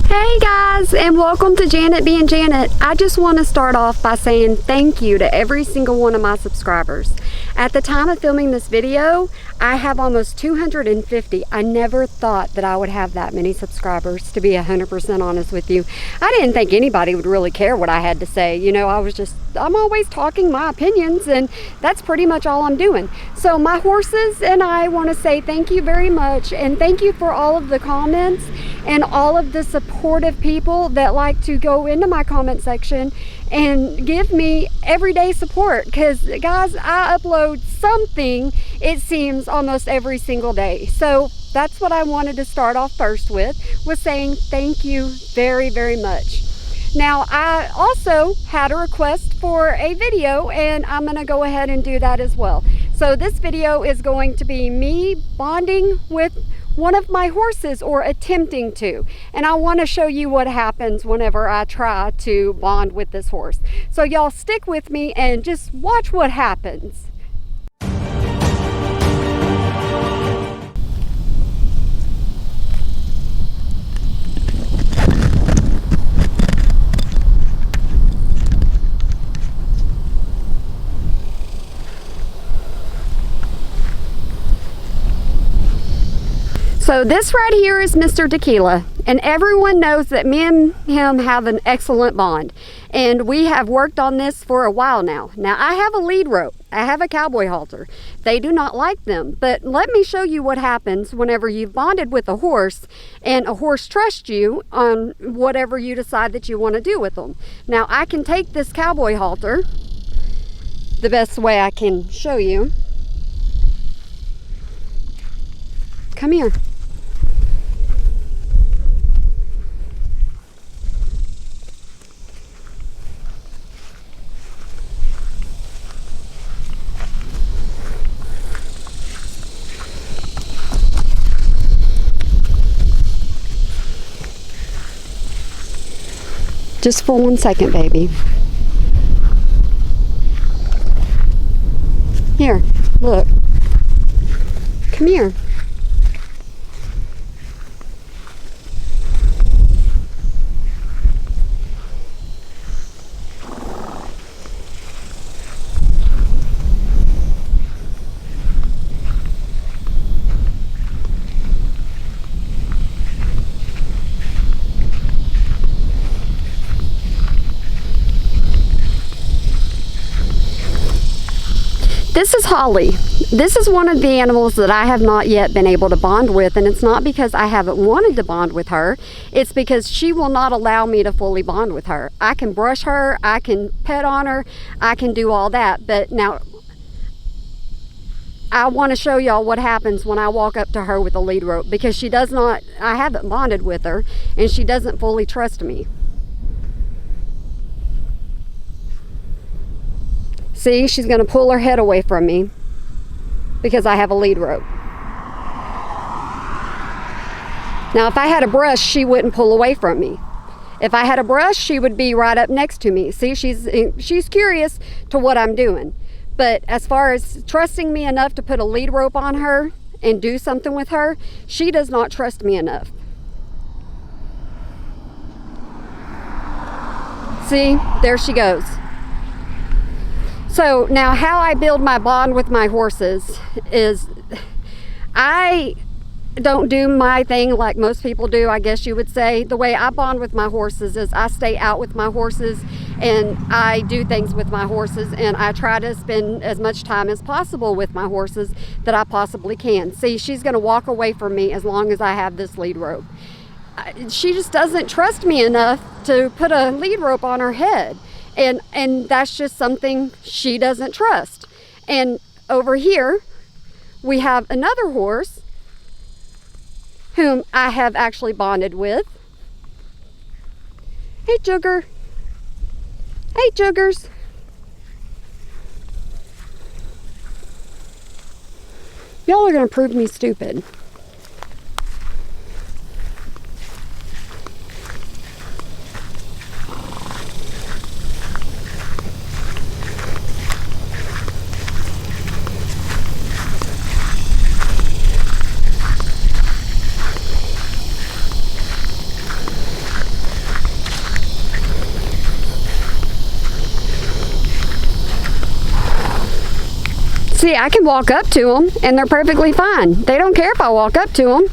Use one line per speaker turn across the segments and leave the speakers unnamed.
Hey guys, and welcome to Janet being Janet. I just want to start off by saying thank you to every single one of my subscribers. At the time of filming this video, I have almost 250. I never thought that I would have that many subscribers, to be 100% honest with you. I didn't think anybody would really care what I had to say. You know, I'm always talking my opinions, and that's pretty much all I'm doing. So my horses and I want to say thank you very much, and thank you for all of the comments and all of the supportive people that like to go into my comment section and give me everyday support, because guys, I upload something, it seems, almost every single day. So that's what I wanted to start off first with, was saying thank you very, very much. Now, I also had a request for a video, and I'm going to go ahead and do that as well. So this video is going to be me bonding with one of my horses, or attempting to, and I want to show you what happens whenever I try to bond with this horse. So y'all stick with me and just watch what happens. So this right here is Mr. Tequila, and everyone knows that me and him have an excellent bond, and we have worked on this for a while now. Now, I have a lead rope, I have a cowboy halter. They do not like them, but let me show you what happens whenever you've bonded with a horse and a horse trusts you on whatever you decide that you want to do with them. Now, I can take this cowboy halter the best way I can show you. Come here. Just for 1 second, baby. Here, look. Come here. This is Holly. This is one of the animals that I have not yet been able to bond with, and it's not because I haven't wanted to bond with her. It's because she will not allow me to fully bond with her. I can brush her, I can pet on her, I can do all that, but now I want to show y'all what happens when I walk up to her with a lead rope, because she does not, I haven't bonded with her, and she doesn't fully trust me. See, she's going to pull her head away from me because I have a lead rope. Now, if I had a brush, she wouldn't pull away from me. If I had a brush, she would be right up next to me. See, she's curious to what I'm doing. But as far as trusting me enough to put a lead rope on her and do something with her, she does not trust me enough. See, there she goes. So now how I build my bond with my horses is I don't do my thing like most people do, I guess you would say. The way I bond with my horses is I stay out with my horses and I do things with my horses, and I try to spend as much time as possible with my horses that I possibly can. See, she's going to walk away from me as long as I have this lead rope. She just doesn't trust me enough to put a lead rope on her head. And that's just something she doesn't trust. And over here, we have another horse whom I have actually bonded with. Hey, Jugger. Hey, Juggers. Y'all are going to prove me stupid. See, I can walk up to them and they're perfectly fine. They don't care if I walk up to them.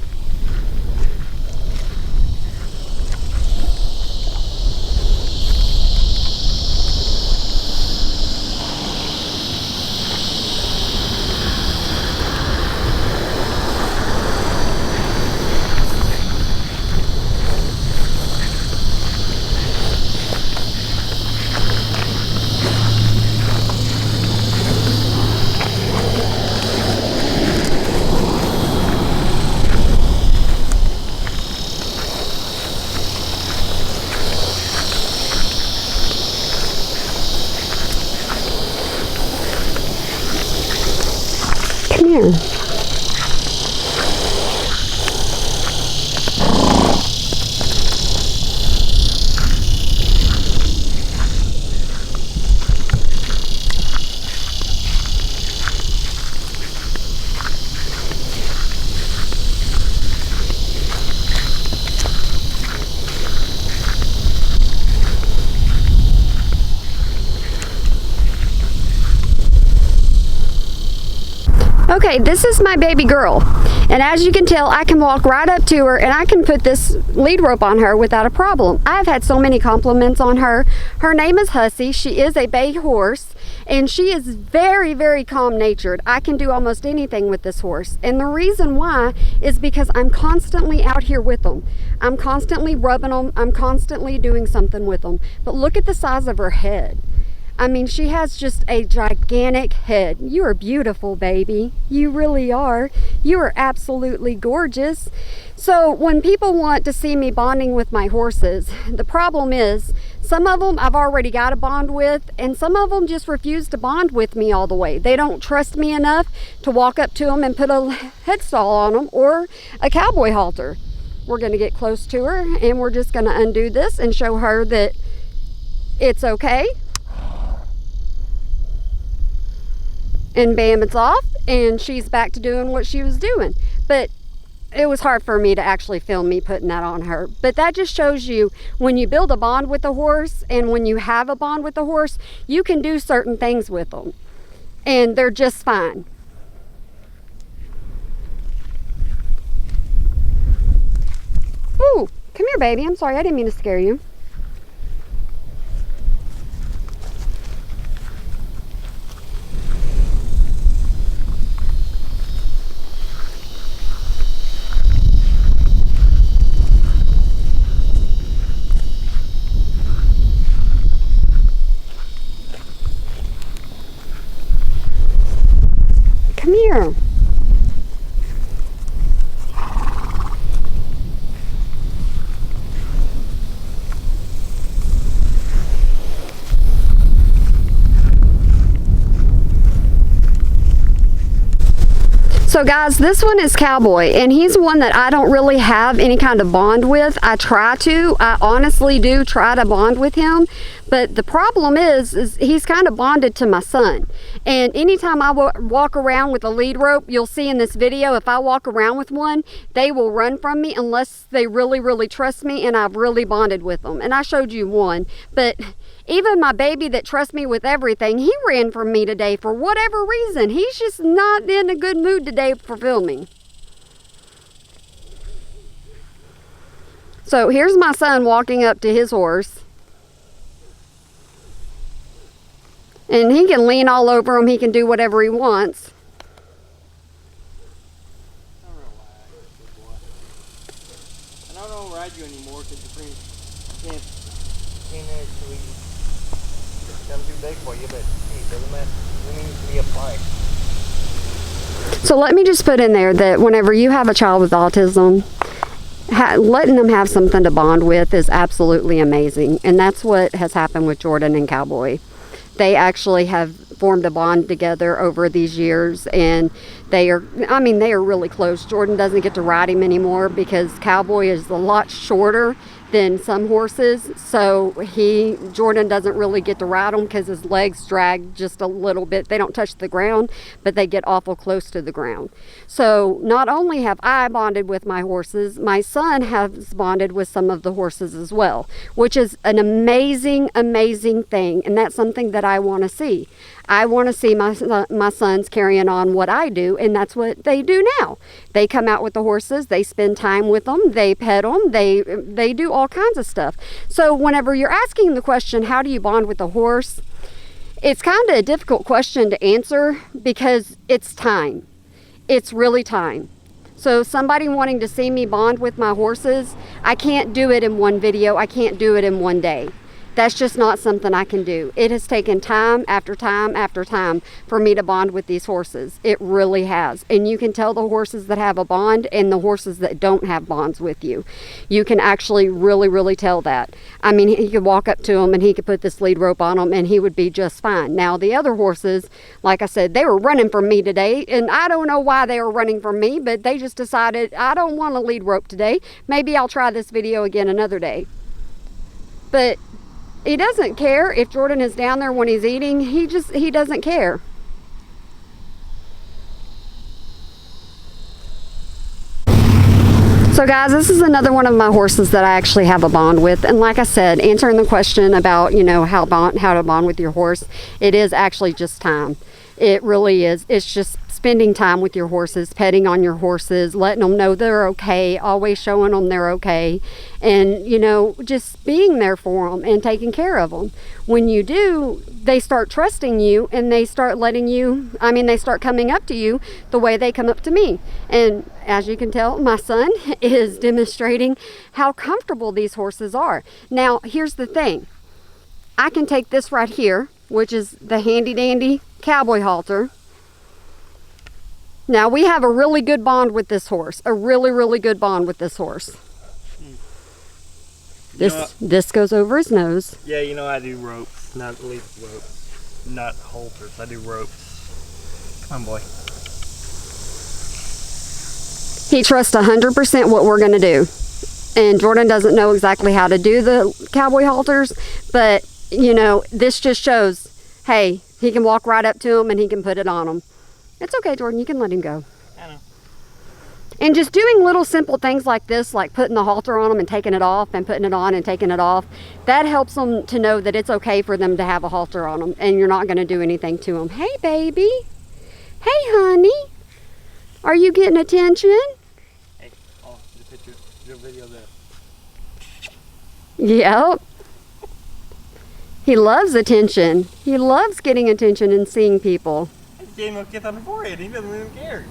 Come here. Okay, this is my baby girl, and as you can tell, I can walk right up to her and I can put this lead rope on her without a problem. I've had so many compliments on her. Her name is Hussy. She is a bay horse, and she is very, very calm-natured. I can do almost anything with this horse, and the reason why is because I'm constantly out here with them. I'm constantly rubbing them. I'm constantly doing something with them. But look at the size of her head. I mean, she has just a gigantic head. You are beautiful, baby. You really are. You are absolutely gorgeous. So when people want to see me bonding with my horses, the problem is some of them I've already got a bond with, and some of them just refuse to bond with me all the way. They don't trust me enough to walk up to them and put a headstall on them or a cowboy halter. We're going to get close to her, and we're just going to undo this and show her that it's okay. And bam, it's off, and she's back to doing what she was doing. But it was hard for me to actually film me putting that on her. But that just shows you, when you build a bond with a horse, and when you have a bond with a horse, you can do certain things with them, and they're just fine. Ooh, come here, baby. I'm sorry, I didn't mean to scare you. Come here. So guys, this one is Cowboy, and he's one that I don't really have any kind of bond with. I honestly do try to bond with him, but the problem is he's kind of bonded to my son. And anytime I walk around with a lead rope, you'll see in this video, if I walk around with one, they will run from me unless they really, really trust me and I've really bonded with them. And I showed you one, but even my baby that trusts me with everything, he ran from me today for whatever reason. He's just not in a good mood today for filming. So here's my son walking up to his horse. And he can lean all over him. He can do whatever he wants.
And I don't ride you anymore because you can't actually come too big for you, but hey, it doesn't matter. We need to be a fight.
So let me just put in there that whenever you have a child with autism, letting them have something to bond with is absolutely amazing. And that's what has happened with Jordan and Cowboy. They actually have formed a bond together over these years, and They are, I mean, they are really close. Jordan doesn't get to ride him anymore because Cowboy is a lot shorter than some horses, so Jordan doesn't really get to ride them because his legs drag just a little bit. They don't touch the ground, but they get awful close to the ground. So not only have I bonded with my horses, my son has bonded with some of the horses as well, which is an amazing thing, and that's something that I want to see. I want to see my sons carrying on what I do, and that's what they do now. They come out with the horses, they spend time with them, they pet them, they do all kinds of stuff. So whenever you're asking the question, how do you bond with a horse? It's kind of a difficult question to answer because it's time. It's really time. So somebody wanting to see me bond with my horses, I can't do it in one video. I can't do it in one day. That's just not something I can do. It has taken time after time after time for me to bond with these horses. It really has. And you can tell the horses that have a bond and the horses that don't have bonds with you. You can actually really tell that. I mean, he could walk up to them and he could put this lead rope on them and he would be just fine. Now, the other horses, like I said, they were running from me today, and I don't know why they were running from me, but they just decided, I don't want a lead rope today. Maybe I'll try this video again another day. But he doesn't care if Jordan is down there when he's eating. He doesn't care. So guys, this is another one of my horses that I actually have a bond with. And like I said, answering the question about, you know, how to bond with your horse, it is actually just time. It really is. It's just spending time with your horses, petting on your horses, letting them know they're okay, always showing them they're okay, and, you know, just being there for them and taking care of them. When you do, they start trusting you and they start they start coming up to you the way they come up to me. And as you can tell, my son is demonstrating how comfortable these horses are. Now, here's the thing. I can take this right here, which is the handy dandy Cowboy halter. Now, we have a really good bond with this horse, a really good bond with this horse. This goes over his nose.
Yeah, you know, I do ropes, not lead ropes, not halters. I do ropes. Come on, boy.
He trusts 100% what we're going to do. And Jordan doesn't know exactly how to do the Cowboy halters, but, you know, this just shows, hey, he can walk right up to him and he can put it on him. It's okay, Jordan, you can let him go.
I know.
And just doing little simple things like this, like putting the halter on them and taking it off and putting it on and taking it off, that helps them to know that it's okay for them to have a halter on them and you're not going to do anything to them. Hey, baby. Hey, honey. Are you getting attention?
Hey, oh, the picture, your video there.
Yep. He loves attention. He loves getting attention and seeing people.
Gave him a kiss on the forehead. He doesn't even care.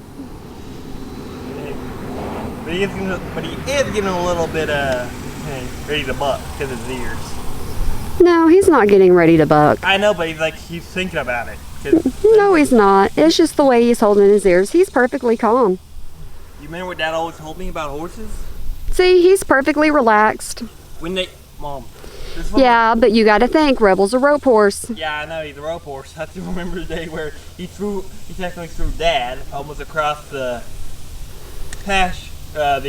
But he is getting a little bit ready to buck because of his ears.
No, he's not getting ready to buck.
I know, but he's thinking about it.
No, he's not. It's just the way he's holding his ears. He's perfectly calm.
You remember what Dad always told me about horses?
See, he's perfectly relaxed.
Mom.
Yeah, but you got to think, Rebel's a rope horse.
Yeah, I know, he's a rope horse. I still remember the day where he technically threw Dad almost across the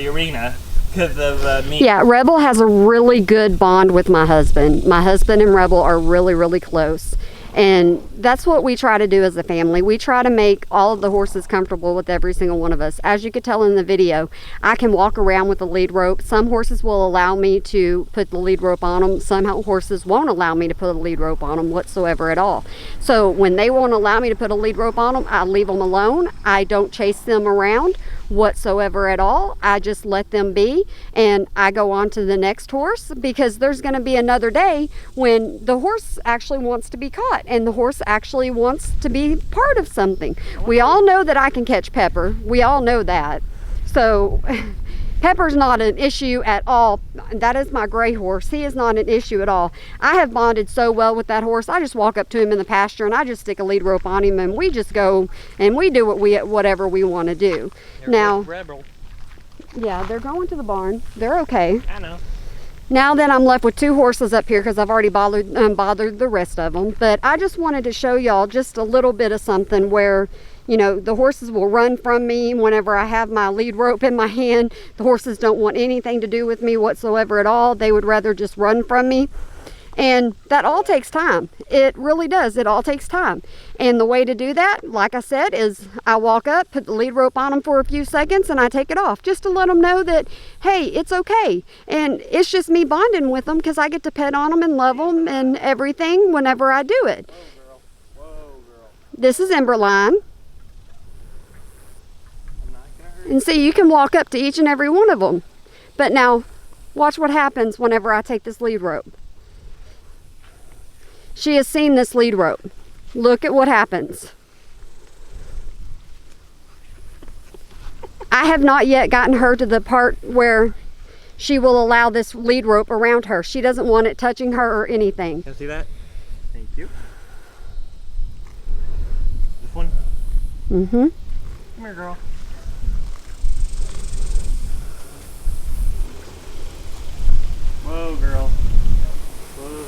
arena because of me.
Yeah, Rebel has a really good bond with my husband. My husband and Rebel are really close. And that's what we try to do as a family. We try to make all of the horses comfortable with every single one of us. As you could tell in the video, I can walk around with the lead rope. Some horses will allow me to put the lead rope on them. Some horses won't allow me to put a lead rope on them whatsoever at all. So when they won't allow me to put a lead rope on them, I leave them alone. I don't chase them around whatsoever at all. I just let them be and I go on to the next horse, because there's going to be another day when the horse actually wants to be caught and the horse actually wants to be part of something. We all know that I can catch Pepper. We all know that. So Pepper's not an issue at all. That is my gray horse. He is not an issue at all. I have bonded so well with that horse. I just walk up to him in the pasture and I just stick a lead rope on him and we just go and we do whatever we want to do. Now,
Rebel.
Yeah, they're going to the barn. They're okay.
I know.
Now then I'm left with two horses up here because I've already bothered the rest of them. But I just wanted to show y'all just a little bit of something where, You know, the horses will run from me whenever I have my lead rope in my hand. The horses don't want anything to do with me whatsoever at all. They would rather just run from me. And that all takes time. It really does. It all takes time. And the way to do that, like I said, is I walk up, put the lead rope on them for a few seconds, and I take it off just to let them know that, hey, it's okay. And it's just me bonding with them because I get to pet on them and love them and everything whenever I do it.
Whoa, girl. Whoa, girl.
This is Emberline.
I'm not gonna hurt you.
And see, you can walk up to each and every one of them. But now, watch what happens whenever I take this lead rope. She has seen this lead rope. Look at what happens. I have not yet gotten her to the part where she will allow this lead rope around her. She doesn't want it touching her or anything.
Can I see that? Thank you. This one?
Mm-hmm.
Come here, girl. Whoa, girl. Whoa.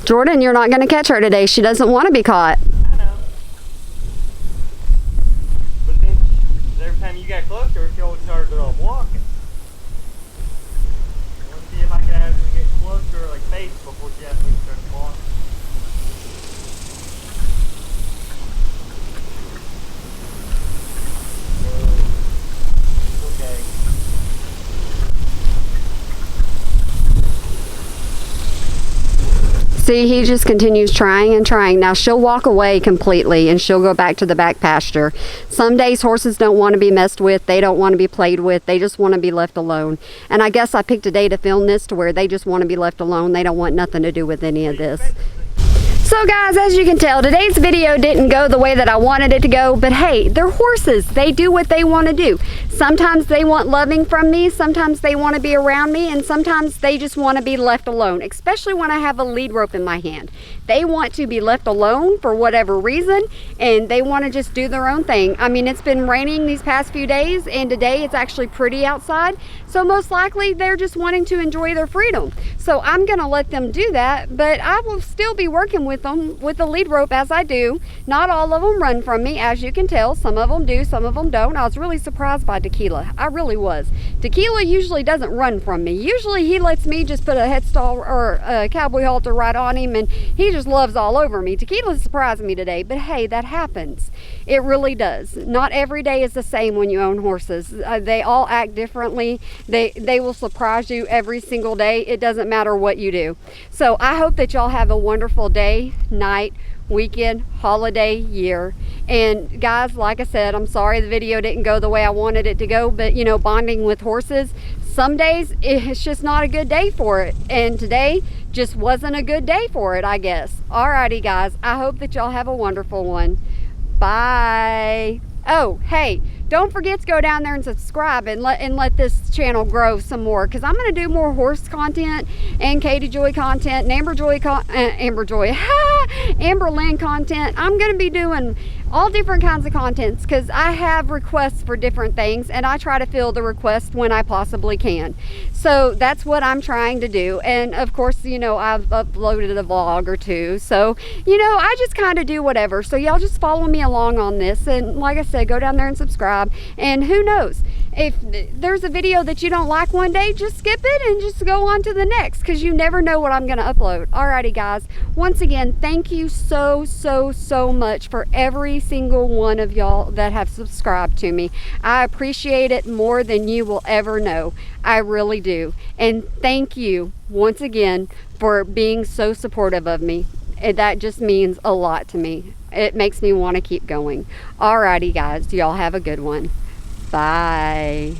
Jordan, you're not going to catch her today. She doesn't want to be caught.
I know. But then, every time you got closer, she always started off walking. I want to see if I can actually get closer, like face, before she actually starts walking. Whoa. It's okay.
See, he just continues trying and trying. Now, she'll walk away completely and she'll go back to the back pasture. Some days horses don't want to be messed with. They don't want to be played with. They just want to be left alone. And I guess I picked a day to film this to where they just want to be left alone. They don't want nothing to do with any of this. So guys, as you can tell, today's video didn't go the way that I wanted it to go, but hey, they're horses. They do what they want to do. Sometimes they want loving from me, sometimes they want to be around me, and sometimes they just want to be left alone, especially when I have a lead rope in my hand. They want to be left alone for whatever reason, and they want to just do their own thing. I mean, it's been raining these past few days, and today it's actually pretty outside, so most likely they're just wanting to enjoy their freedom. So I'm going to let them do that, but I will still be working with them with the lead rope as I do. Not all of them run from me, as you can tell. Some of them do, some of them don't. I was really surprised by Tequila. I really was. Tequila usually doesn't run from me. Usually he lets me just put a headstall or a cowboy halter right on him, and he just loves all over me. Tequila surprised me today, but hey, that happens. It really does. Not every day is the same when you own horses. They all act differently. They will surprise you every single day. It doesn't matter what you do. So I hope that y'all have a wonderful day, night, weekend, holiday, year. And guys, like I said, I'm sorry the video didn't go the way I wanted it to go, but you know, bonding with horses, some days it's just not a good day for it, and today just wasn't a good day for it, I guess. Alrighty guys, I hope that y'all have a wonderful one. Bye. Oh, hey, don't forget to go down there and subscribe and let this channel grow some more, because I'm going to do more horse content and Katie Joy content and Amberlynn content. I'm going to be doing all different kinds of contents because I have requests for different things, and I try to fill the request when I possibly can. So that's what I'm trying to do. And of course, you know, I've uploaded a vlog or two, so you know, I just kind of do whatever. So y'all just follow me along on this, and like I said, go down there and subscribe. And who knows, if there's a video that you don't like one day, just skip it and just go on to the next, because you never know what I'm going to upload. Alrighty guys, once again, thank you so much for every single one of y'all that have subscribed to me. I appreciate it more than you will ever know. I really do. And thank you once again for being so supportive of me. That just means a lot to me. It makes me want to keep going. Alrighty guys, y'all have a good one. Bye.